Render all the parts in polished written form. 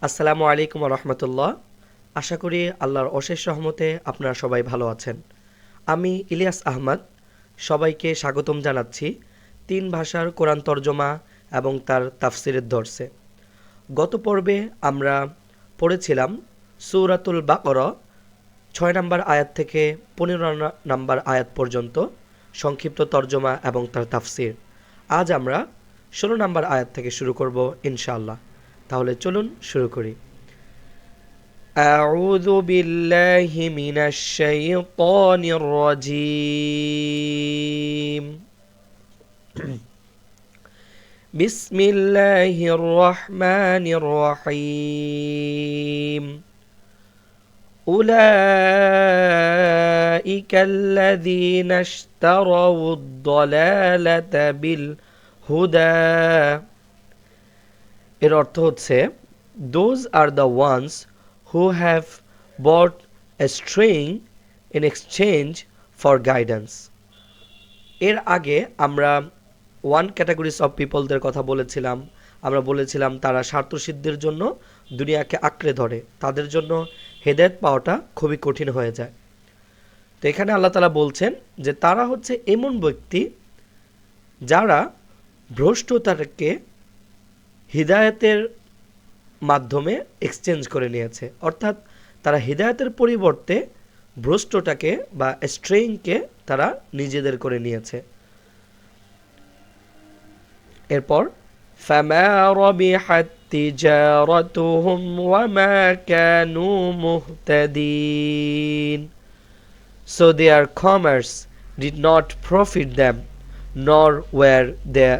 আসসালামু আলাইকুম রহমতুল্লাহ। আশা করি আল্লাহর অশেষ রহমতে আপনারা সবাই ভালো আছেন। আমি ইলিয়াস আহমদ সবাইকে স্বাগতম জানাচ্ছি 3 ভাষার কোরআন তর্জমা এবং তার তাফসিরের দর্সে। গত পর্বে আমরা পড়েছিলাম সূরাতুল বাকরা 6 নম্বর আয়াত থেকে 15 নম্বর আয়াত পর্যন্ত সংক্ষিপ্ত তর্জমা এবং তার তাফসির। আজ আমরা 16 নম্বর আয়াত থেকে শুরু করব ইনশাআল্লাহ। তাহলে চলুন শুরু করি। أعوذ بالله من الشيطان الرجيم. بسم الله الرحمن الرحيم. أولئك الذين اشتروا الضلالة بالهدى. এর অর্থ হচ্ছে those are the ones who have bought a string in exchange for guidance. এর আগে আমরা ওয়ান ক্যাটাগরিজ অফ পিপলদের কথা বলেছিলাম। আমরা বলেছিলাম তারা স্বার্থসিদ্ধির জন্য দুনিয়াকে আঁকড়ে ধরে, তাদের জন্য হেদায়েত পাওয়াটা খুবই কঠিন হয়ে যায়। তো এখানে আল্লাহ তাআলা বলছেন যে তারা হচ্ছে এমন ব্যক্তি যারা ভ্রষ্টতাকে হিদায়াতের মাধ্যমে এক্সচেঞ্জ করে নিয়েছে, অর্থাৎ তারা হিদায়াতের পরিবর্তে ভ্রষ্টটাকে বা স্ট্রেইংকে তারা নিজেদের করে নিয়েছে। এরপর ফামা রাবিহাত তিজারাতুহুম ওয়া মা Kanu মুহতাদিন, so their commerce did not profit them nor were they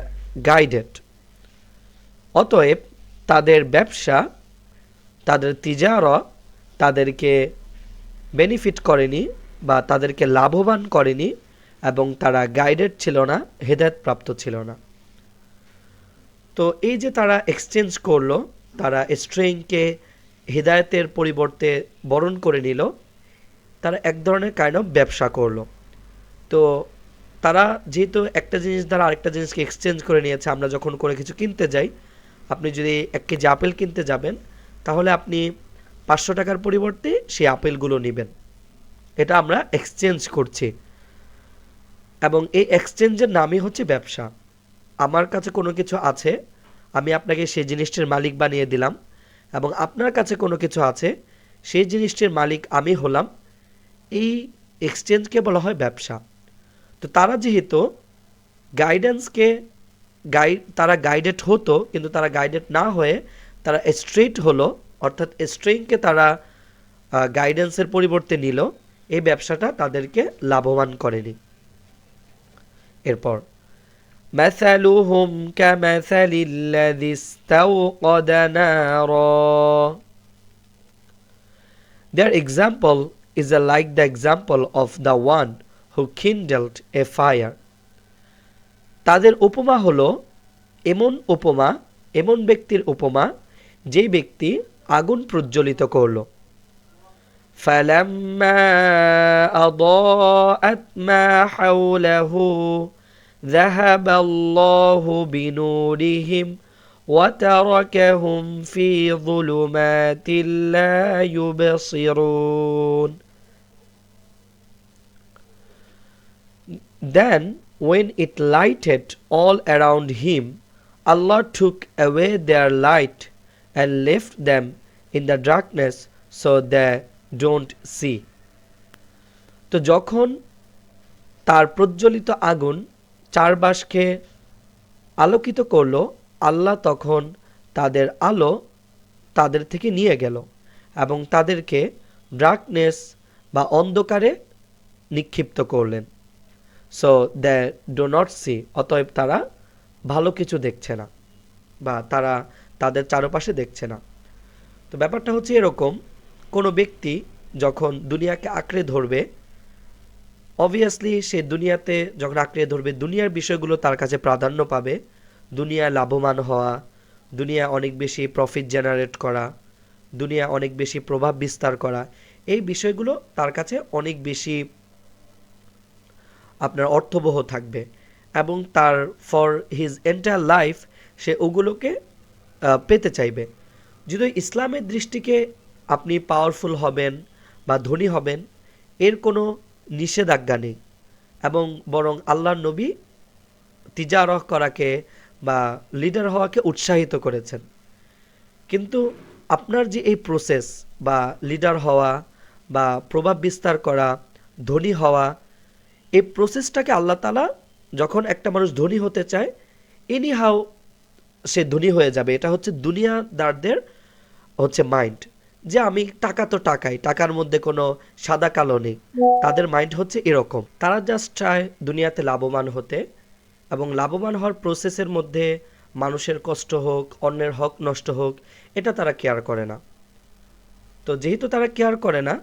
guided. অতএব তাদের ব্যবসা, তাদের তিজারা তাদেরকে বেনিফিট করেনি বা তাদেরকে লাভবান করেনি এবং তারা গাইডেড ছিল না, হেদায়েত প্রাপ্ত ছিল না। তো এই যে তারা এক্সচেঞ্জ করলো, তারা স্ট্রেইংকে হিদায়তের পরিবর্তে বরণ করে নিল, তারা এক ধরনের কাইন্ড অফ ব্যবসা করলো। তো তারা যেহেতু একটা জিনিস দ্বারা আরেকটা জিনিসকে এক্সচেঞ্জ করে নিয়েছে, আমরা যখন কোনো কিছু কিনতে যাই, আপনি যদি 1 কেজি আপেল কিনতে যাবেন, তাহলে আপনি 500 টাকার পরিবর্তে সেই আপেলগুলো নেবেন। এটা আমরা এক্সচেঞ্জ করছি এবং এই এক্সচেঞ্জের নামই হচ্ছে ব্যবসা। আমার কাছে কোনো কিছু আছে, আমি আপনাকে সেই জিনিসটির মালিক বানিয়ে দিলাম, এবং আপনার কাছে কোনো কিছু আছে, সেই জিনিসটির মালিক আমি হলাম। এই এক্সচেঞ্জকে বলা হয় ব্যবসা। তো তারা যেহেতু গাইডেন্সকে তারা গাইডেড হতো, কিন্তু তারা গাইডেড না হয়ে তারা স্ট্রেইট হলো, অর্থাৎ স্ট্রেইংকে তারা গাইডেন্সের পরিবর্তে নিল, এই ব্যবসাটা তাদেরকে লাভবান করেনি। এরপর مثلهم كمثل الذي استوقد نارا. Their example is like the example of the one who kindled a fire. তাদের উপমা হলো এমন ব্যক্তির উপমা যে ব্যক্তি আগুন প্রজ্বলিত করল। فَلَمَّا أَضَاءَتْ مَا حَوْلَهُ ذَهَبَ اللَّهُ بِنُورِهِمْ وَتَرَكَهُمْ فِي ظُلُمَاتٍ لَا يُبْصِرُونَ. Then when it lighted all around him, Allah took away their light and left them in the darkness so they don't see. তো যখন তার প্রজ্বলিত আগুন চারপাশকে আলোকিত করলো, আল্লাহ তখন তাদের আলো তাদের থেকে নিয়ে গেল এবং তাদেরকে ডার্কনেস বা অন্ধকারে নিক্ষিপ্ত করলেন। So they do not see, অতএব তারা ভালো কিছু দেখছে না বা তারা তাদের চারপাশে দেখছে না। তো ব্যাপারটা হচ্ছে এরকম, কোনো ব্যক্তি যখন দুনিয়াকে আঁকড়ে ধরবে, অবভিয়াসলি সে দুনিয়াতে যখন আঁকড়ে ধরবে, দুনিয়ার বিষয়গুলো তার কাছে প্রাধান্য পাবে। দুনিয়া লাভবান হওয়া, দুনিয়া অনেক বেশি প্রফিট জেনারেট করা, দুনিয়া অনেক বেশি প্রভাব বিস্তার করা, এই বিষয়গুলো তার কাছে অনেক বেশি আপনার অর্থবহ থাকবে এবং তার ফর হিজ এন্টায়ার লাইফ সে ওগুলোকে পেতে চাইবে। যদি ইসলামের দৃষ্টিকে আপনি পাওয়ারফুল হবেন বা ধনী হবেন এর কোনো নিষেধাজ্ঞা নেই, এবং বরং আল্লাহর নবী তিজারহ করাকে বা লিডার হওয়াকে উৎসাহিত করেছেন। কিন্তু আপনার যে এই প্রসেস বা লিডার হওয়া বা প্রভাব বিস্তার করা, ধনী হওয়া, এই প্রসেসটাকে আল্লাহ তাআলা যখন একটা মানুষ ধনী হতে চায় এনি হাউ সে ধনী হয়ে যাবে। এটা হচ্ছে দুনিয়াদারদের হচ্ছে মাইন্ড, যে আমি টাকা তো টাকাই, টাকার মধ্যে কোনো সাদা কালো নেই। তাদের মাইন্ড হচ্ছে এরকম, তারা জাস্ট চায় দুনিয়াতে লাভবান হতে, এবং লাভবান হওয়ার প্রসেসের মধ্যে মানুষের কষ্ট হোক, অন্যের হক নষ্ট হোক, এটা তারা কেয়ার করে না। তো যেহেতু তারা কেয়ার করে না,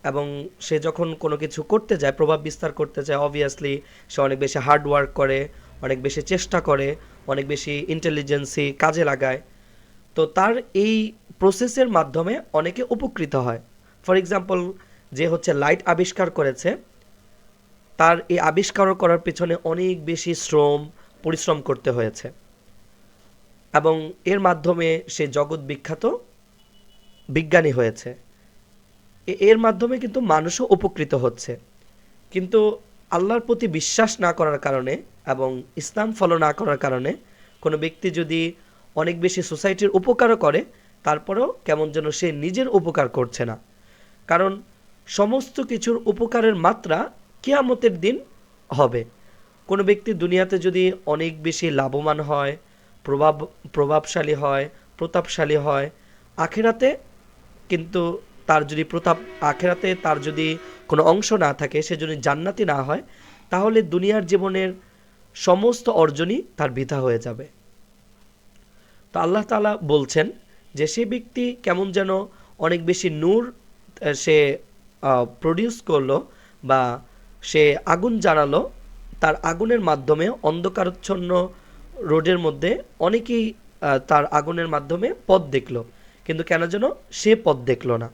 এবং সে যখন কোনো কিছু করতে যায়, প্রভাব বিস্তার করতে চায়, অবভিয়াসলি সে অনেক বেশি হার্ড ওয়ার্ক করে, অনেক বেশি চেষ্টা করে, অনেক বেশি ইন্টেলিজেন্সি কাজে লাগায়। তো তার এই প্রসেসের মাধ্যমে অনেকে উপকৃত হয়। ফর এক্সাম্পল, যে হচ্ছে লাইট আবিষ্কার করেছে, তার এই আবিষ্কার করার পেছনে অনেক বেশি পরিশ্রম করতে হয়েছে, এবং এর মাধ্যমে সে জগৎ বিখ্যাত বিজ্ঞানী হয়েছে। এর মাধ্যমে কিন্তু মানুষও উপকৃত হচ্ছে। কিন্তু আল্লাহর প্রতি বিশ্বাস না করার কারণে এবং ইসলাম ফলো না করার কারণে কোনো ব্যক্তি যদি অনেক বেশি সোসাইটির উপকারও করে, তারপরেও কেমন যেন সে নিজের উপকার করছে না। কারণ সমস্ত কিছুর উপকারের মাত্রা কিয়ামতের দিন হবে। কোনো ব্যক্তি দুনিয়াতে যদি অনেক বেশি লাভবান হয়, প্রভাবশালী হয়, প্রতাপশালী হয়, আখেরাতে কিন্তু আখেরাতে তার যদি কোনো অংশ না থাকে, সে যদি জান্নাতি না হয়, তাহলে দুনিয়ার জীবনের সমস্ত অর্জনই তার বৃথা হয়ে যাবে। তো আল্লাহ তাআলা বলছেন যে সে ব্যক্তি কেমন যেন অনেক বেশি নূর সে প্রডিউস করলো বা সে আগুন জ্বালালো, তার আগুনের মাধ্যমে অন্ধকারাচ্ছন্ন রোডের মধ্যে অনেকেই তার আগুনের মাধ্যমে পথ দেখলো, কিন্তু কেন যেন সে পথ দেখলো না।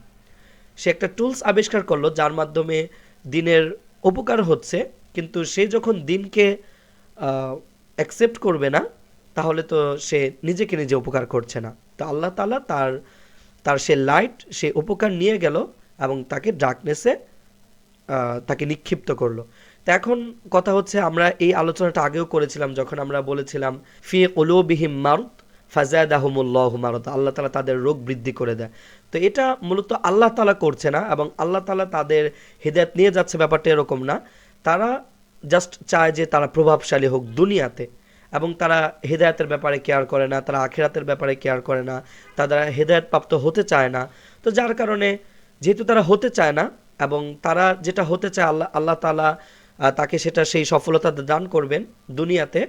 সে একটা টুলস আবিষ্কার করলো যার মাধ্যমে দিনের উপকার হচ্ছে, কিন্তু সে যখন দিনকে অ্যাকসেপ্ট করবে না, তাহলে তো সে নিজেকে নিজে উপকার করছে না। তো আল্লাহ তাআলা তার সে লাইট, সে উপকার নিয়ে গেল এবং তাকে ডার্কনেসে তাকে নিক্ষিপ্ত করলো। তো এখন কথা হচ্ছে, আমরা এই আলোচনাটা আগেও করেছিলাম যখন আমরা বলেছিলাম ফি কুলুবিহিম মারদ ফাজাদাহুমুল্লাহু মারদা, আল্লাহ তাআলা তাদের রোগ বৃদ্ধি করে দেয়। তো এটা মূলত আল্লাহ তাআলা করছে না, এবং আল্লাহ তাআলা তাদের হিদায়াত নিয়ে যাচ্ছে, ব্যাপারটা এরকম না। তারা জাস্ট চায় যে তারা প্রভাবশালী হোক দুনিয়াতে, এবং তারা হেদায়েতের ব্যাপারে কেয়ার করে না, তারা আখিরাতের ব্যাপারে কেয়ার করে না, তারা হেদায়েত প্রাপ্ত হতে চায় না। তো যার কারণে যেহেতু তারা হতে চায় না, এবং তারা যেটা হতে চায় আল্লাহ তাআলা তাকে সেটা সেই সফলতা দান করবেন দুনিয়াতে।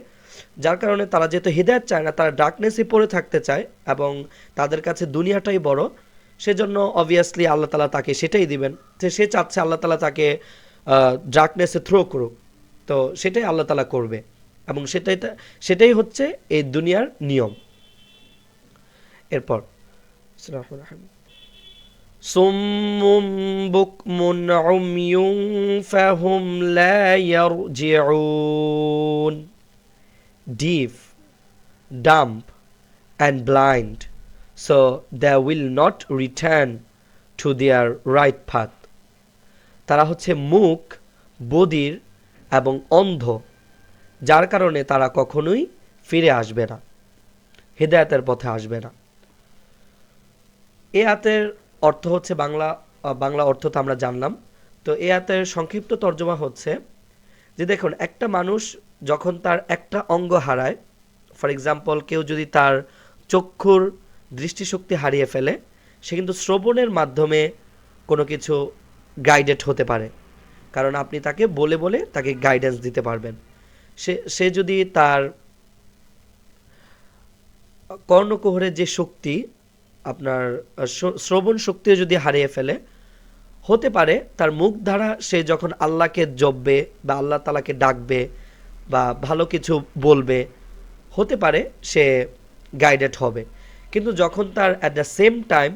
যার কারণে তারা যেহেতু হিদায়াত চায় না, তারা ডার্কনেসে পড়ে থাকতে চায়, এবং তাদের কাছে দুনিয়াটাই বড়, সেজন্য অবভিয়াসলি আল্লাহ তাআলা তাকে সেটাই দিবেন। যে সে চাচ্ছে আল্লাহ তাআলা তাকে ডার্কনেসে থ্রো করুক, তো সেটাই আল্লাহ তাআলা করবে, এবং সেটাই হচ্ছে এই দুনিয়ার নিয়ম। এরপর সুম্মুম বুকমুন উময়ুন ফাহুম লা ইয়ারজিউন, deaf, dumb, and blind, so they will not return to their right path. তারা হচ্ছে মুক, বধির এবং অন্ধ, যার কারণে তারা কখনোই ফিরে আসবে না, হিদায়াতের পথে আসবে না। এই আয়াতের অর্থ হচ্ছে বাংলা অর্থ তো আমরা জানলাম। তো এই আয়াতের সংক্ষিপ্ত তর্জমা হচ্ছে যে দেখুন, একটা মানুষ যখন তার একটা অঙ্গ হারায়, ফর এক্সাম্পল কেউ যদি তার চক্ষুর দৃষ্টিশক্তি হারিয়ে ফেলে, সে কিন্তু শ্রবণের মাধ্যমে কোনো কিছু গাইডেড হতে পারে, কারণ আপনি তাকে বলে বলে তাকে গাইডেন্স দিতে পারবেন। সে যদি তার কর্ণকুহরের যে শক্তি, আপনার শ্রবণ শক্তিও যদি হারিয়ে ফেলে, হতে পারে তার মুখ দ্বারা সে যখন আল্লাহকে জপবে বা আল্লাহ তাআলাকে ডাকবে বা ভালো কিছু বলবে, হতে পারে সে গাইডেড হবে। কিন্তু যখন তার অ্যাট দ্য সেম টাইম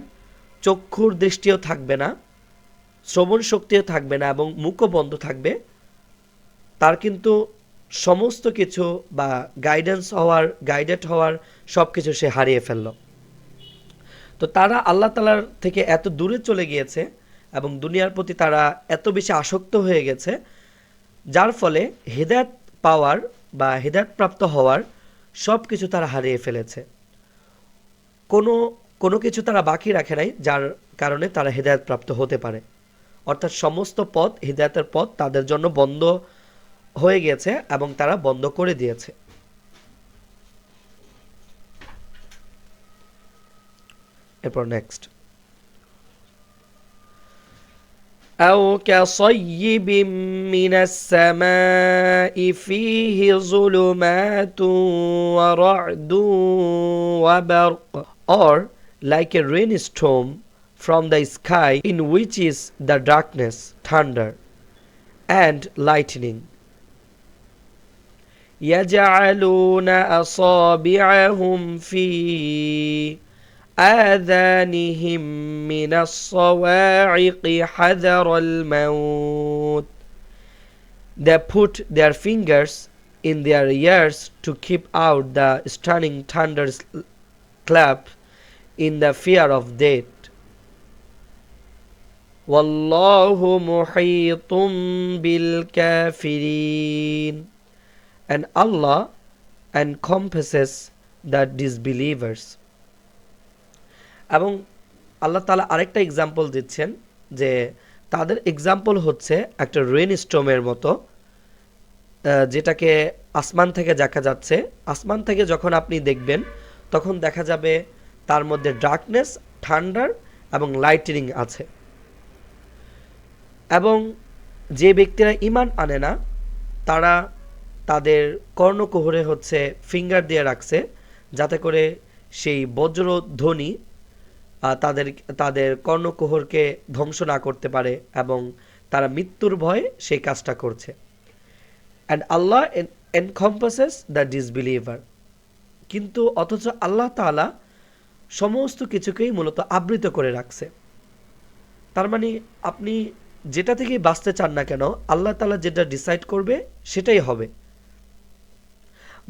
চক্ষুর দৃষ্টিও থাকবে না, শ্রবণ শক্তিও থাকবে না, এবং মুখও বন্ধ থাকবে, তার কিন্তু সমস্ত কিছু বা গাইডেড হওয়ার সব কিছু সে হারিয়ে ফেলল। তো তো তারা আল্লাহ তাআলার থেকে এত দূরে চলে গিয়েছে এবং দুনিয়ার প্রতি তারা এত বেশি আসক্ত হয়ে গেছে, যার ফলে হেদায়েত পাওয়ার বা হেদায়েত প্রাপ্ত হওয়ার সব কিছু তারা হারিয়ে ফেলেছে। কোনো কোনো কিছু তারা বাকি রাখে নাই যার কারণে তারা হেদায়েত প্রাপ্ত হতে পারে। অর্থাৎ সমস্ত পথ, হিদায়াতের পথ তাদের জন্য বন্ধ হয়ে গেছে এবং তারা বন্ধ করে দিয়েছে। এরপর next, أو كصيب من السماء فيه ظلمات ورعد وبرق, or like a rainstorm from the sky in which is the darkness, thunder and lightning. يجعلون أصابعهم في آذانهم من الصواعق حذر الموت. They put their fingers in their ears to keep out the stunning thunderclap in the fear of death. والله محيط بالكافرين. And Allah encompasses the disbelievers. এবং আল্লাহ তাআলা আরেকটা example দিচ্ছেন যে তাদের example হচ্ছে একটা rain স্টর্মের মতো, যেটাকে আসমান থেকে দেখা যাচ্ছে। আসমান থেকে যখন আপনি দেখবেন তখন দেখা যাবে তার মধ্যে ডার্কনেস, ঠান্ডার এবং লাইটনিং আছে। এবং যে ব্যক্তিরা ঈমান আনে না তারা তাদের কর্ণকুহরে হচ্ছে ফিঙ্গার দিয়ে রাখছে, যাতে করে সেই বজ্রধ্বনি তাদের তাদের কর্ণকুহরকে ধ্বংস না করতে পারে, এবং তারা মৃত্যুর ভয়ে সেই কাজটা করছে। And Allah encompasses the disbeliever. কিন্তু অথচ আল্লাহ তাআলা সমস্ত কিছুকেই মূলত আবৃত করে রাখছে। তার মানে আপনি যেটা থেকেই বাঁচতে চান না কেন, আল্লাহ তাআলা যেটা ডিসাইড করবে সেটাই হবে।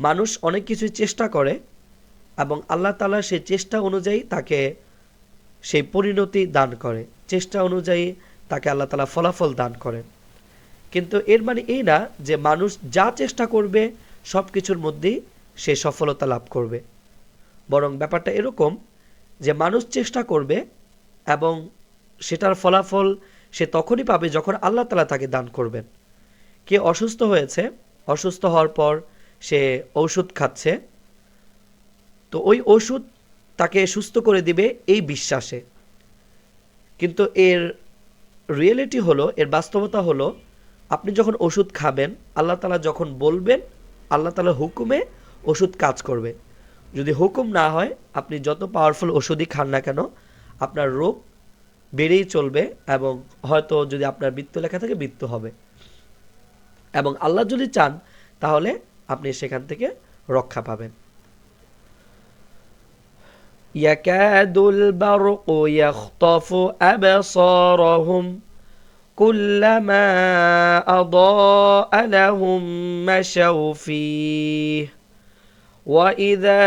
মানুষ অনেক কিছুই চেষ্টা করে এবং আল্লাহ তাআলা সেই চেষ্টা অনুযায়ী তাকে সেই পরিণতি দান করে, চেষ্টা অনুযায়ী তাকে আল্লাহ তাআলা ফলাফল দান করেন। কিন্তু এর মানে এই না যে মানুষ যা চেষ্টা করবে সব কিছুর মধ্যেই সে সফলতা লাভ করবে। বরং ব্যাপারটা এরকম যে মানুষ চেষ্টা করবে এবং সেটার ফলাফল সে তখনই পাবে যখন আল্লাহ তাআলা তাকে দান করবেন। কে অসুস্থ হয়েছে, অসুস্থ হওয়ার পর সে ঔষধ খাচ্ছে, তো ওই ওষুধ তাকে সুস্থ করে দিবে এই বিশ্বাসে। কিন্তু এর রিয়েলিটি হলো, এর বাস্তবতা হলো, আপনি যখন ওষুধ খাবেন আল্লাহ তাআলা যখন বলবেন, আল্লাহ তাআলার হুকুমে ওষুধ কাজ করবে। যদি হুকুম না হয় আপনি যত পাওয়ারফুল ওষুধই খান না কেন আপনার রোগ বেড়েই চলবে, এবং হয়তো যদি আপনার মৃত্যু লেখা থাকে মৃত্যু হবে। এবং আল্লাহ যদি চান তাহলে আপনি সেখান থেকে রক্ষা পাবেন। ইয়াকাদুল বারকু ইয়াখতাফু আবসারহুম কুল্লামা আদাআ লাহুম মাশাউ ফীহি ওয়া ইযা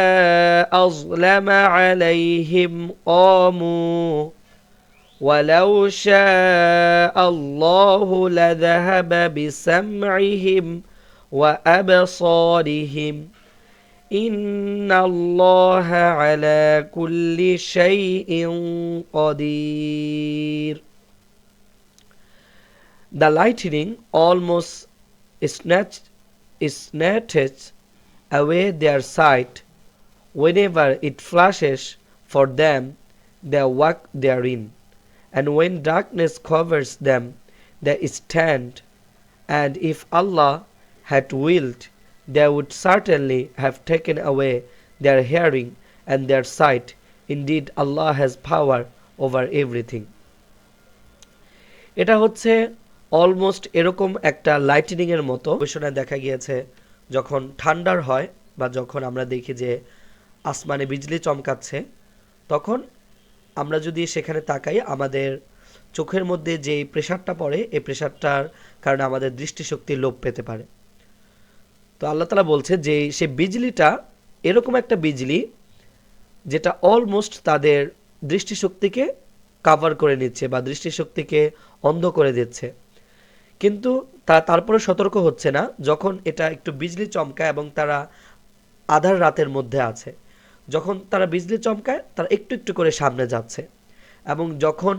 আযলামা আলাইহিম ক্বামু ولو شاء الله لذهب بسمعهم وأبصارهم إن الله على كل شيء قدير. The lightning almost snatches away their sight. Whenever it flashes for them, they walk therein. And when darkness covers them, they stand. And if Allah had willed, they would certainly have taken away their hearing and their sight. Indeed, Allah has power over everything. এটা হচ্ছে almost এরকম একটা lightning এর মতো। গবেষণায় দেখা গিয়েছে যখন ঠান্ডার হয় বা যখন আমরা দেখি যে আসমানে বিজলি চমকাচ্ছে, তখন আমরা যদি সেখানে তাকাই আমাদের চোখের মধ্যে যে প্রেসারটা পড়ে এই প্রেসারটার কারণে আমাদের দৃষ্টিশক্তি লোপ পেতে পারে। তো আল্লাহ তাআলা বলছে যে সে বিজলিটা এরকম একটা বিজলি যেটা অলমোস্ট তাদের দৃষ্টিশক্তিকে কাভার করে নিচ্ছে বা দৃষ্টিশক্তিকে অন্ধ করে দিচ্ছে, কিন্তু তারপরে সতর্ক হচ্ছে না যখন এটা একটু বিজলি চমকায় এবং তারা আধার রাতের মধ্যে আছে। যখন তারা বিজলি চমকায় তারা একটু একটু করে সামনে যাচ্ছে, এবং যখন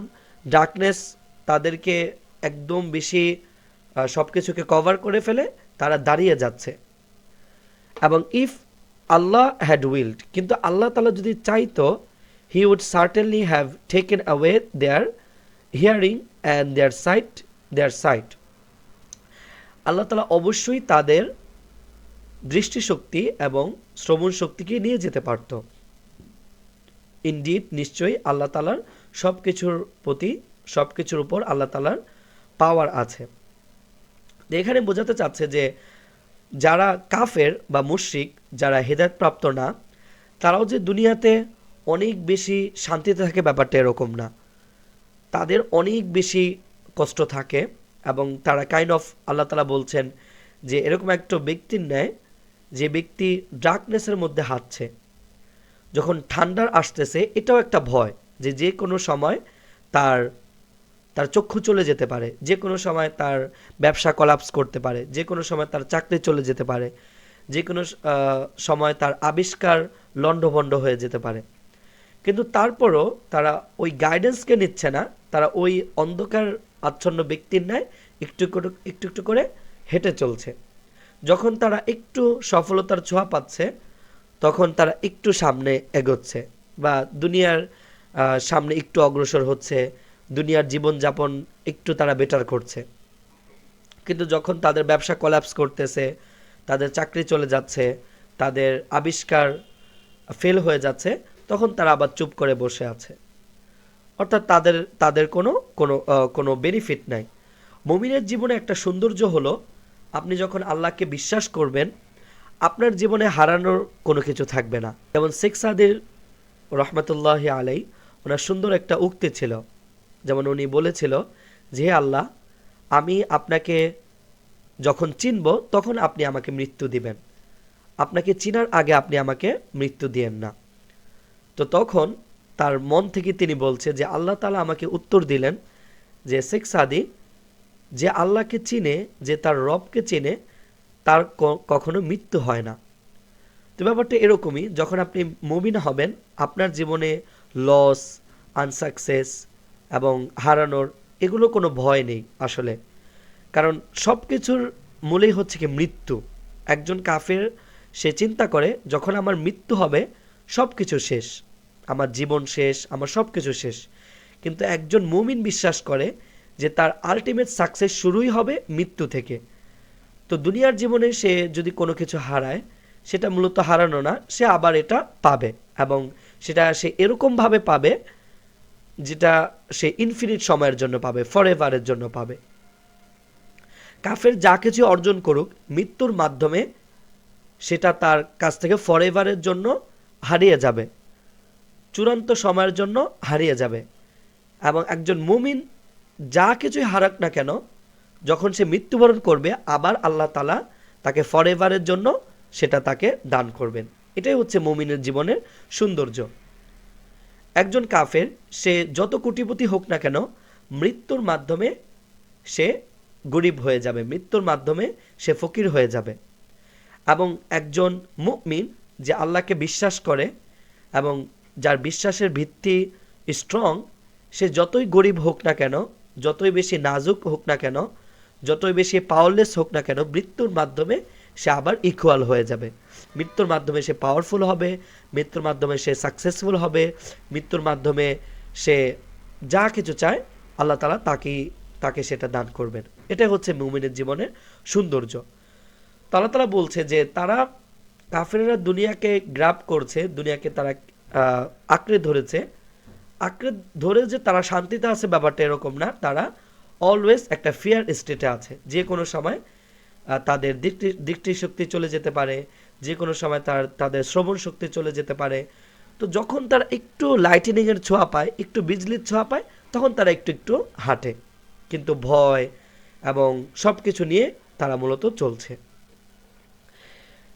ডার্কনেস তাদেরকে একদম বেশি সব কিছুকে কভার করে ফেলে তারা দাঁড়িয়ে যাচ্ছে। এবং ইফ আল্লাহ হ্যাড উইলড, কিন্তু আল্লাহ তাআলা যদি চাইতো, he would certainly have taken away their hearing and their sight. আল্লাহ তাআলা অবশ্যই তাদের দৃষ্টিশক্তি এবং শ্রবণ শক্তিকে নিয়ে যেতে পারত। ইনডিড, নিশ্চয়ই আল্লাহ তাআলার সব কিছুর উপর আল্লাহ তাআলার পাওয়ার আছে। এখানে বোঝাতে চাচ্ছে যে যারা কাফের বা মুশরিক, যারা হেদায়েতপ্রাপ্ত না, তারাও যে দুনিয়াতে অনেক বেশি শান্তিতে থাকে ব্যাপারটা এরকম না। তাদের অনেক বেশি কষ্ট থাকে, এবং তারা কাইন্ড অফ, আল্লাহ তাআলা বলছেন যে এরকম একটা ব্যক্তির ন্যায় যে ব্যক্তি ডার্কনেসের মধ্যে হাঁটছে, যখন ঠান্ডার আসতেছে এটাও একটা ভয় যে যে কোনো সময় তার চক্ষু চলে যেতে পারে, যে কোনো সময় তার ব্যবসা কলাপস করতে পারে, যে কোনো সময় তার চাকরি চলে যেতে পারে, যে কোনো সময় তার আবিষ্কার লণ্ডভণ্ড হয়ে যেতে পারে। কিন্তু তারপরও তারা ওই গাইডেন্সকে নিচ্ছে না, তারা ওই অন্ধকার আচ্ছন্ন ব্যক্তির ন্যায় একটু একটু করে হেঁটে চলছে। যখন তারা একটু সফলতার ছোঁয়া পাচ্ছে তখন তারা একটু সামনে এগোচ্ছে বা দুনিয়ার সামনে একটু অগ্রসর হচ্ছে, দুনিয়ার জীবনযাপন একটু তারা বেটার করছে। কিন্তু যখন তাদের ব্যবসা কোল্যাপস করতেছে, তাদের চাকরি চলে যাচ্ছে, তাদের আবিষ্কার ফেল হয়ে যাচ্ছে, তখন তারা আবার চুপ করে বসে আছে। অর্থাৎ তাদের কোনো বেনিফিট নাই। মুমিনের জীবনে একটা সৌন্দর্য হলো, আপনি যখন আল্লাহকে বিশ্বাস করবেন আপনার জীবনে হারানোর কোনো কিছু থাকবে না। যেমন শেখ সাদির রহমতুল্লাহ আলাই, ওনার সুন্দর একটা উক্তি ছিল, যেমন উনি বলেছিল যে হে আল্লাহ, আমি আপনাকে যখন চিনব তখন আপনি আমাকে মৃত্যু দিবেন, আপনাকে চিনার আগে আপনি আমাকে মৃত্যু দিয়েন না। তো তখন তার মন থেকে তিনি বলছে যে আল্লাহ তাআলা আমাকে উত্তর দিলেন যে শেখ সাদি, যে আল্লাহকে চিনে, যে তার রবকে চিনে, তার কখনো মৃত্যু হয় না। তো ব্যাপারটা এরকমই, যখন আপনি মুমিন হবেন আপনার জীবনে লস, আনসাকসেস এবং হারানোর এগুলো কোনো ভয় নেই আসলে, কারণ সব কিছুর মূলেই হচ্ছে কি মৃত্যু। একজন কাফের সে চিন্তা করে যখন আমার মৃত্যু হবে সব কিছু শেষ, আমার জীবন শেষ, আমার সব কিছু শেষ। কিন্তু একজন মুমিন বিশ্বাস করে যে তার আলটিমেট সাকসেস শুরুই হবে মৃত্যু থেকে। তো দুনিয়ার জীবনে সে যদি কোনো কিছু হারায়, সেটা মূলত হারানো না, সে আবার এটা পাবে, এবং সেটা সে এরকমভাবে পাবে যেটা সে ইনফিনিট সময়ের জন্য পাবে, ফরএভারের জন্য পাবে। কাফের যা কিছু অর্জন করুক মৃত্যুর মাধ্যমে সেটা তার কাছ থেকে ফরএভারের জন্য হারিয়ে যাবে, চূড়ান্ত সময়ের জন্য হারিয়ে যাবে। এবং একজন মুমিন যা কিছুই হারাক না কেন, যখন সে মৃত্যুবরণ করবে আবার আল্লাহ তাআলা তাকে ফরএভারের জন্য সেটা তাকে দান করবেন। এটাই হচ্ছে মুমিনের জীবনের সৌন্দর্য। একজন কাফের সে যত কোটিপতি হোক না কেন, মৃত্যুর মাধ্যমে সে গরিব হয়ে যাবে, মৃত্যুর মাধ্যমে সে ফকির হয়ে যাবে। এবং একজন মুমিন যে আল্লাহকে বিশ্বাস করে এবং যার বিশ্বাসের ভিত্তি স্ট্রং, সে যতই গরিব হোক না কেন, যতই বেশি নাজুক হোক না কেন, যতই বেশি পাওয়ারলেস হোক না কেন, মৃত্যুর মাধ্যমে সে আবার ইকুয়াল হয়ে যাবে। মৃত্যুর মাধ্যমে সে পাওয়ারফুল হবে, মৃত্যুর মাধ্যমে সে সাকসেসফুল হবে, মৃত্যুর মাধ্যমে সে যা কিছু চায় আল্লাহ তাআলা তাকে সেটা দান করবেন। এটাই হচ্ছে মুমিনের জীবনের সৌন্দর্য। আল্লাহ তাআলা বলছে যে তারা কাফেররা দুনিয়াকে গ্রাব করছে, দুনিয়াকে তারা আঁকড়ে ধরে যে তারা শান্তিতে আছে ব্যাপারটা এরকম না। তারা অলওয়েজ একটা ফিয়ার স্টেটে আছে, যে কোনো সময় তাদের দৃষ্টিশক্তি চলে যেতে পারে, যে কোনো সময় তাদের শ্রবণ শক্তি চলে যেতে পারে। তো যখন তারা একটু লাইটেনিংয়ের ছোঁয়া পায়, একটু বিজলির ছোঁয়া পায়, তখন তারা একটু হাঁটে, কিন্তু ভয় এবং সব কিছু নিয়ে তারা মূলত চলছে।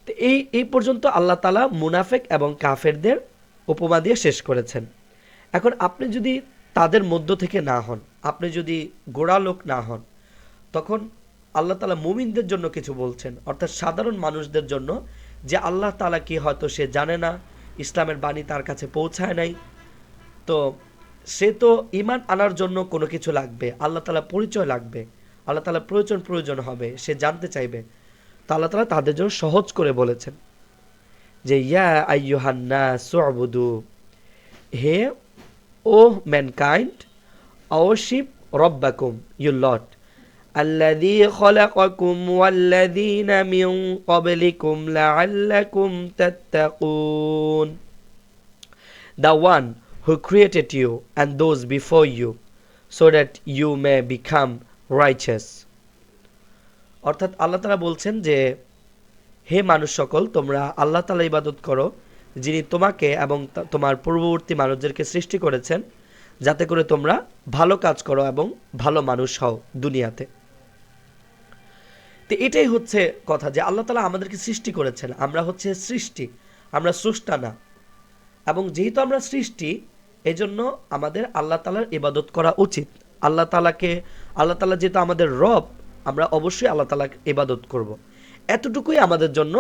তো এই পর্যন্ত আল্লাহ তাআলা মুনাফিক এবং কাফেরদের উপমা দিয়ে শেষ করেছেন। এখন আপনি যদি তাদের মধ্য থেকে না হন, আপনি যদি গোড়া লোক না হন, তখন আল্লাহ তাআলা মুমিনদের জন্য কিছু বলছেন, অর্থাৎ সাধারণ মানুষদের জন্য, যে আল্লাহ তাআলা কি হয়তো সে জানে না, ইসলামের বাণী তার কাছে পৌঁছায় নাই, তো সে তো ঈমান আনার জন্য কোনো কিছু লাগবে, আল্লাহ তাআলা পরিচয় লাগবে, আল্লাহ তাআলা প্রয়োজন হবে, সে জানতে চাইবে। তো আল্লাহ তাআলা তাদের জন্য সহজ করে বলেছেন যে ইয়া আইয়ুহান নাস উবুদু, হে ও mankind, worship রব্বাকুম, your Lord, الذي خلقكم والذين من قبلكم لعلكم تتقون, the one who created you and those before you so that you may become righteous. অর্থাৎ আল্লাহ তাআলা বলছেন যে হে মানুষ সকল, তোমরা আল্লাহ তাআলা ইবাদত করো, যিনি তোমাকে এবং তোমার পূর্ববর্তী মানুষদেরকে সৃষ্টি করেছেন, যাতে করে তোমরা ভালো কাজ করো এবং ভালো মানুষ হও দুনিয়াতে। তো এটাই হচ্ছে কথা, যে আল্লাহ তাআলা আমাদেরকে সৃষ্টি করেছেন, আমরা হচ্ছে সৃষ্টি, আমরা স্রষ্টা না। এবং যেহেতু আমরা সৃষ্টি, এজন্য আমাদের আল্লাহ তাআলার ইবাদত করা উচিত। আল্লাহ তাআলা যেহেতু আমাদের রব, আমরা অবশ্যই আল্লাহ তাআলার ইবাদত করব। এতটুকুই আমাদের জন্য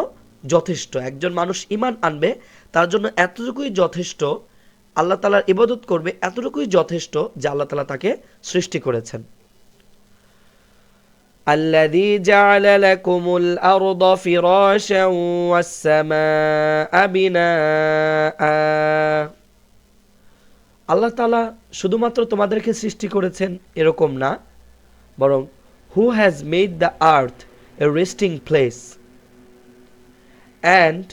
যথেষ্ট। একজন মানুষ ঈমান আনবে, তার জন্য এতটুকুই যথেষ্ট, আল্লাহ তাআলার ইবাদত করবে, এতটুকুই যথেষ্ট যে আল্লাহ তাআলা তাকে সৃষ্টি করেছেন। আল্লাযী জাআলা লাকুমুল আরদা ফিরাশান ওয়াস সামাআ বিনাআ, আল্লাহ তাআলা শুধুমাত্র তোমাদেরকে সৃষ্টি করেছেন এরকম না, বরং who has made the earth a resting place and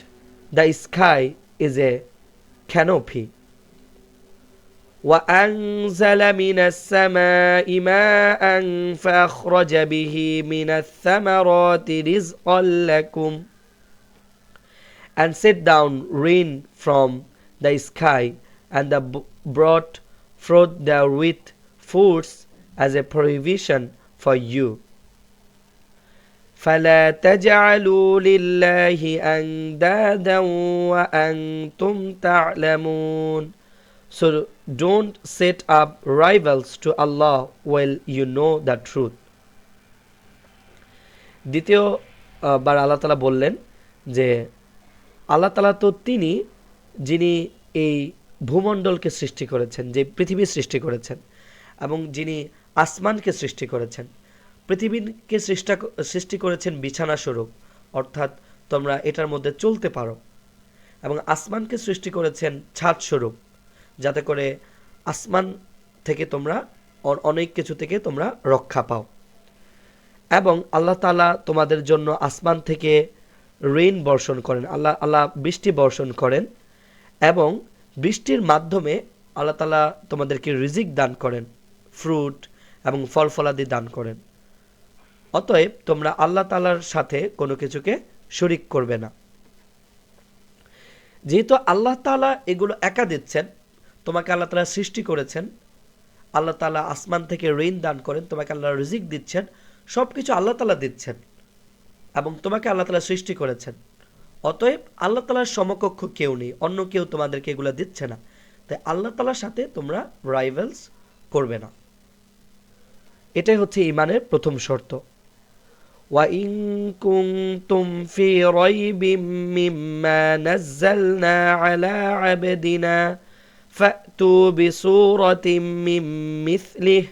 the sky is a canopy, وأنزل من السماء ماء فأخرج به من الثمرات رزقا لكم, and set down rain from the sky and brought forth therewith fruits as a provision for you. فلا تجعلوا لله أندادا وأنتم تعلمون, so don't set up rivals to Allah while you know the truth. দ্বিতীয় বার আল্লাহ তাআলা বললেন যে আল্লাহ তাআলা তো তিনি যিনি এই ভূমণ্ডলকে সৃষ্টি করেছেন, যে পৃথিবী সৃষ্টি করেছেন, এবং যিনি আসমানকে সৃষ্টি করেছেন। পৃথিবীকে সৃষ্টি করেছেন বিছানা স্বরূপ, অর্থাৎ তোমরা এটার মধ্যে চলতে পারো, এবং আসমানকে সৃষ্টি করেছেন ছাদ স্বরূপ, যাতে করে আসমান থেকে তোমরা অনেক কিছু থেকে তোমরা রক্ষা পাও। এবং আল্লাহ তাআলা তোমাদের জন্য আসমান থেকে রেইন বর্ষণ করেন, আল্লাহ বৃষ্টি বর্ষণ করেন, এবং বৃষ্টির মাধ্যমে আল্লাহ তাআলা তোমাদেরকে রিজিক দান করেন, ফ্রুট এবং ফল ফলাদি দান করেন। অতএব তোমরা আল্লাহ তাআলার সাথে কোনো কিছুকে শরীক করবে না। যেহেতু আল্লাহ তাআলা এগুলো একা দিচ্ছেন, তোমাকে আল্লাহ তাআলা সৃষ্টি করেছেন, আল্লাহ তাআলা আসমান থেকে রেইন দান করেন, তোমাকে আল্লাহ রিজিক দিচ্ছেন, সব কিছু আল্লাহ তাআলা দিচ্ছেন, এবং তোমাকে আল্লাহ তাআলা সৃষ্টি করেছেন। অতএব আল্লাহ তাআলার সমকক্ষ কেউ নেই, অন্য কেউ তোমাদেরকে এগুলো দিচ্ছে না, তাই আল্লাহ তাআলার সাথে তোমরা রাইভালস করবে না। এটাই হচ্ছে ঈমানের প্রথম শর্ত। وَإِن كُنتُمْ فِي رَيْبٍ مِّمَّا نَزَّلْنَا عَلَى عَبْدِنَا فَأْتُوا بِسُورَةٍ مِّن مِّثْلِهِ,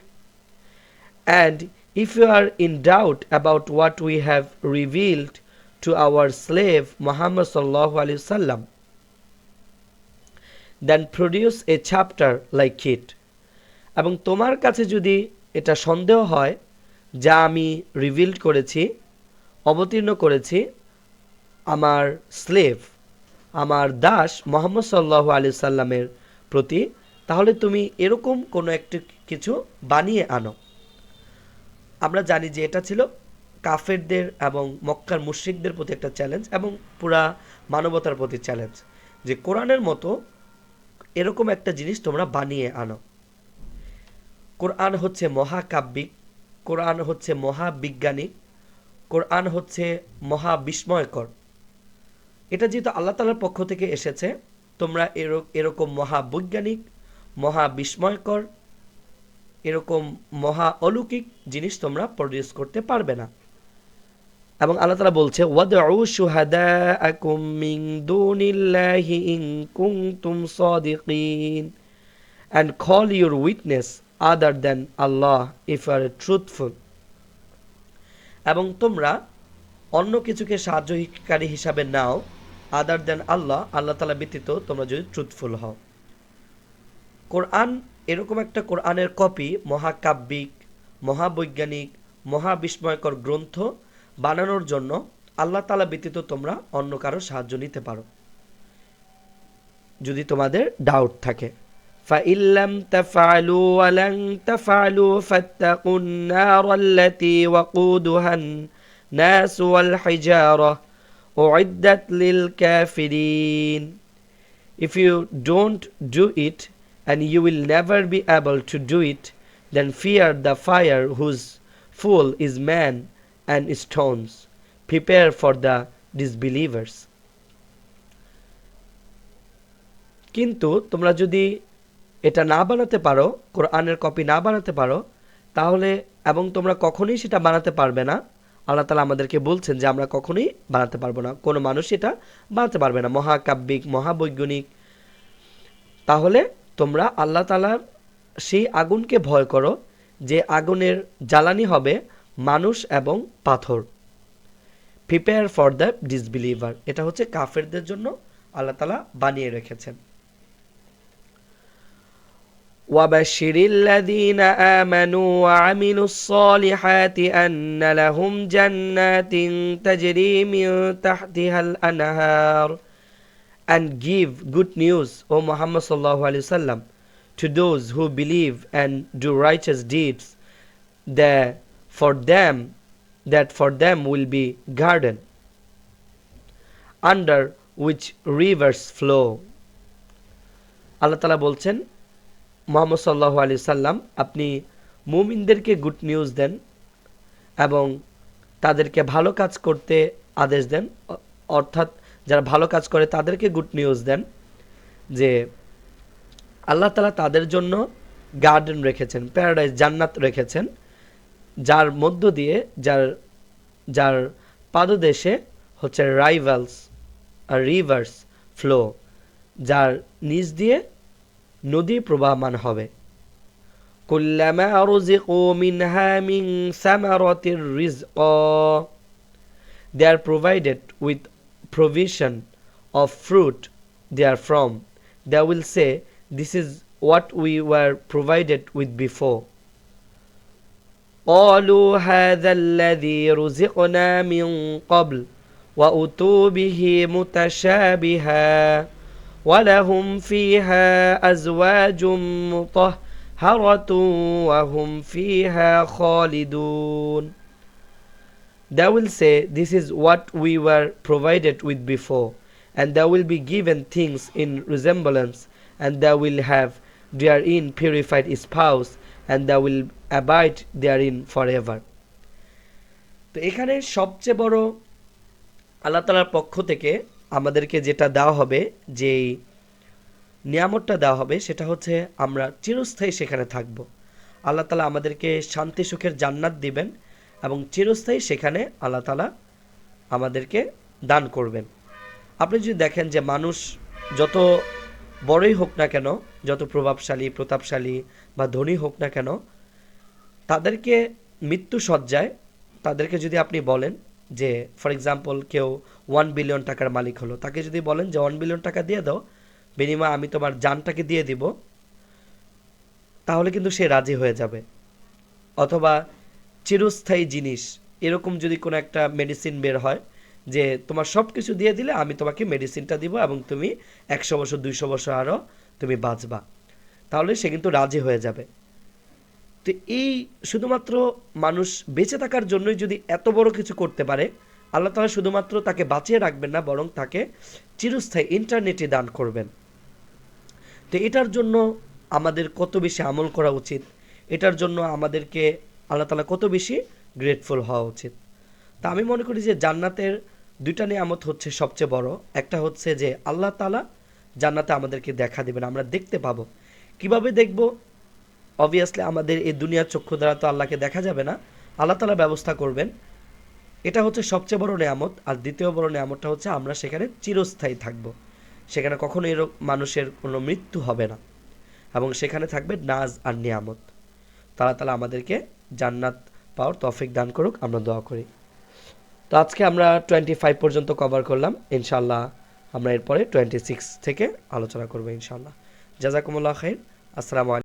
and if you are in doubt about what we have revealed to our slave Muhammad sallallahu alaihi wasallam, then produce a chapter like it. এবং তোমার কাছে যদি এটা সন্দেহ হয় যা আমি রিভিল্ড করেছি, অবতীর্ণ করেছি আমার স্লেভ, আমার দাস মুহাম্মদ সাল্লাল্লাহু আলাইহি সাল্লামের প্রতি, তাহলে তুমি এরকম কোনো একটা কিছু বানিয়ে আনো। আমরা জানি যে এটা ছিল কাফেরদের এবং মক্কার মুশরিকদের প্রতি একটা চ্যালেঞ্জ, এবং পুরা মানবতার প্রতি চ্যালেঞ্জ, যে কোরআনের মতো এরকম একটা জিনিস তোমরা বানিয়ে আনো। কোরআন হচ্ছে মহাকাব্যিক, কোরআন হচ্ছে মহাবিজ্ঞানিক, কোরআন হচ্ছে মহাবিস্ময়কর। এটা যেহেতু আল্লাহ তাআলার পক্ষ থেকে এসেছে, তোমরা এরকম মহাবৈজ্ঞানিক, মহা বিস্ময়কর এরকম মহা অলৌকিক জিনিস তোমরা প্রডিউস করতে পারবে না। এবং আল্লাহ তাআলা বলছে ওয়াদউ শুহাদাআকুম মিন দুনিল্লাহি ইন কুনতুম সাদিকিন, and call your witness other than Allah if you are truthful। এবং তোমরা অন্য কিছুকে সাহায্যকারী হিসাবে নাও আদার দেন আল্লাহ, আল্লাহ তাআলা ব্যতীত, তোমরা যদি ট্রুথফুল হও। কোরআন এরকম একটা কোরআনের কপি, মহাকাব্যিক, মহাবৈজ্ঞানিক, মহাবিস্ময়কর গ্রন্থ বানানোর জন্য আল্লাহ তাআলা ব্যতীত তোমরা অন্য কারো সাহায্য নিতে পারো যদি তোমাদের ডাউট থাকে। فَإِن لَّمْ تَفْعَلُوا وَلَن تَفْعَلُوا فَاتَّقُوا النَّارَ الَّتِي وَقُودُهَا النَّاسُ وَالْحِجَارَةُ أُعِدَّتْ لِلْكَافِرِينَ। If you don't do it, and you will never be able to do it, then fear the fire whose fuel is man and stones. Prepare for the disbelievers. কিন্তু তোমরা যদি এটা না বানাতে পারো, কোরআনের কপি না বানাতে পারো, তাহলে এবং তোমরা কখনোই সেটা বানাতে পারবে না। আল্লাহ তাআলা আমাদেরকে বলছেন যে আমরা কখনোই বানাতে পারবো না, কোনো মানুষ এটা বানাতে পারবে না, মহাকাব্যিক, মহাবৈজ্ঞানিক। তাহলে তোমরা আল্লাহ তাআলার সেই আগুনকে ভয় করো যে আগুনের জ্বালানি হবে মানুষ এবং পাথর। প্রিপেয়ার ফর দ্য ডিসবিলিভার, এটা হচ্ছে কাফেরদের জন্য আল্লাহ তাআলা বানিয়ে রেখেছেন। وَبَشِّرِ الَّذِينَ آمَنُوا وَعَمِلُوا الصَّالِحَاتِ أَنَّ لَهُمْ جَنَّاتٍ تَجْرِي مِن تَحْتِهَا الْأَنْهَارُ, and give good news, O Muhammad sallallahu alaihi wasallam, to those who believe and do righteous deeds, that for them will be garden under which rivers flow. আল্লাহ তাআলা বলছেন মুহাম্মদ সাল্লাল্লাহু আলাইহি সাল্লাম, আপনি মুমিনদেরকে গুড নিউজ দেন এবং তাদেরকে ভালো কাজ করতে আদেশ দেন, অর্থাৎ যারা ভালো কাজ করে তাদেরকে গুড নিউজ দেন যে আল্লাহ তাআলা তাদের জন্য গার্ডেন রেখেছেন, প্যারাডাইস, জান্নাত রেখেছেন, যার মধ্য দিয়ে যার পাদদেশে হচ্ছে রিভার্স ফ্লো, যার নিচ দিয়ে নদী প্রবাহমান হবে। কুল্লামা রুজিকু মিনহা মিন সামারাতির রিজকা, they are provided with provision of fruit therefrom, they will say, this is what we were provided with before. قالوا هذا الذي رزقنا من قبل وأتوا به متشابها ولهم فيها أزواج مطهرة وهم فيها خالدون. They will say, this is what we were provided with before, and they will be given things in resemblance, and they will have therein purified spouse, and they will abide therein forever. তো এখানে সবচেয়ে বড় আল্লাহ তাআলার পক্ষ থেকে আমাদেরকে যেটা দেওয়া হবে, যে নিয়ামতটা দেওয়া হবে, সেটা হচ্ছে আমরা চিরস্থায়ী সেখানে থাকব। আল্লাহ তাআলা আমাদেরকে শান্তি সুখের জান্নাত দিবেন এবং চিরস্থায়ী সেখানে আল্লাহ তাআলা আমাদেরকে দান করবেন। আপনি যদি দেখেন যে মানুষ যত বড়ই হোক না কেন, যত প্রভাবশালী, প্রতাপশালী বা ধনী হোক না কেন, তাদেরকে মৃত্যু সজ্জায় তাদেরকে যদি আপনি বলেন যে ফর এক্সাম্পল কেউ 1 বিলিয়ন টাকার মালিক হলো, তাকে যদি বলেন যে 1 বিলিয়ন টাকা দিয়ে দাও, বিনিময়ে আমি তোমার জানটাকে দিয়ে দিব, তাহলে কিন্তু সে রাজি হয়ে যাবে। অথবা চিরস্থায়ী জিনিস, এরকম যদি কোনো একটা মেডিসিন বের হয় যে তোমার সব কিছু দিয়ে দিলে আমি তোমাকে মেডিসিনটা দিব এবং তুমি 100 বছর 200 বছর আরও তুমি বাঁচবা, তাহলে সে কিন্তু রাজি হয়ে যাবে। তো এই শুধুমাত্র মানুষ বেঁচে থাকার জন্যই যদি এত বড় কিছু করতে পারে, আল্লাহ তাআলা শুধুমাত্র তাকে বাঁচিয়ে রাখবেন না, বরং তাকে চিরস্থায়ী ইন্টারনেটে দান করবেন। তো এটার জন্য আমাদের কত বেশি আমল করা উচিত, এটার জন্য আমাদেরকে আল্লাহ তাআলা কত বেশি গ্রেটফুল হওয়া উচিত। তা আমি মনে করি যে জান্নাতের দুইটা নিয়ামত হচ্ছে সবচেয়ে বড়। একটা হচ্ছে যে আল্লাহ তাআলা জান্নাতে আমাদেরকে দেখা দিবেন, আমরা দেখতে পাবো। কিভাবে দেখব? অবভিয়াসলি আমাদের এই দুনিয়ার চক্ষু দ্বারা তো আল্লাহকে দেখা যাবে না, আল্লাহ তাআলা ব্যবস্থা করবেন। এটা হচ্ছে সবচেয়ে বড় নেয়ামত। আর দ্বিতীয় বড় নেয়ামতটা হচ্ছে আমরা সেখানে চিরস্থায়ী থাকব, সেখানে কখনো মানুষের কোনো মৃত্যু হবে না, এবং সেখানে থাকবে নাজ আর নিয়ামত। আল্লাহ তাআলা আমাদেরকে জান্নাত পাওয়ার তৌফিক দান করুক, আমরা দোয়া করি। তো আজকে আমরা 25 পর্যন্ত কভার করলাম। ইনশাআল্লাহ আমরা এরপরে 26 থেকে আলোচনা করব ইনশাআল্লাহ। জাযাকুমুল্লাহ খাইর। আসসালামু আলাইকুম।